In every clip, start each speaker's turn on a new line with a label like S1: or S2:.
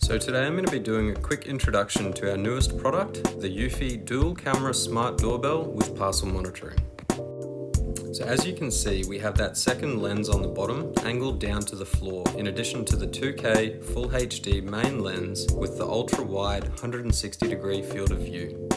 S1: So today I'm going to be doing a quick introduction to our newest product, the Eufy Dual Camera Smart Doorbell with parcel monitoring. So as you can see, we have that second lens on the bottom angled down to the floor, in addition to the 2K Full HD main lens with the ultra-wide 160-degree field of view.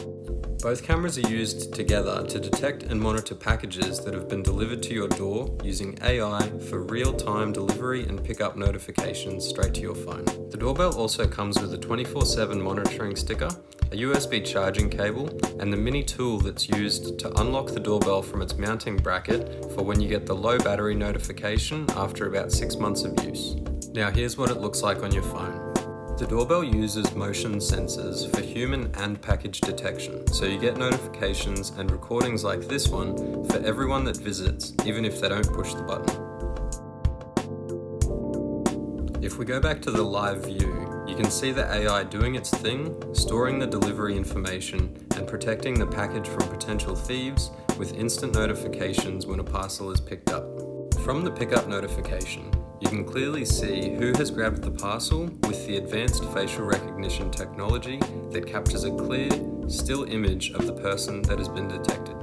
S1: Both cameras are used together to detect and monitor packages that have been delivered to your door using AI for real-time delivery and pickup notifications straight to your phone. The doorbell also comes with a 24/7 monitoring sticker, a USB charging cable, and the mini tool that's used to unlock the doorbell from its mounting bracket for when you get the low battery notification after about 6 months of use. Now here's what it looks like on your phone. The doorbell uses motion sensors for human and package detection, so you get notifications and recordings like this one for everyone that visits, even if they don't push the button. If we go back to the live view, you can see the AI doing its thing, storing the delivery information and protecting the package from potential thieves with instant notifications when a parcel is picked up. From the pickup notification, you can clearly see who has grabbed the parcel with the advanced facial recognition technology that captures a clear, still image of the person that has been detected.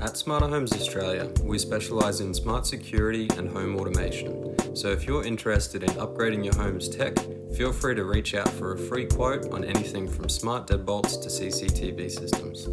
S1: At Smarter Homes Australia, we specialise in smart security and home automation. So if you're interested in upgrading your home's tech, feel free to reach out for a free quote on anything from smart deadbolts to CCTV systems.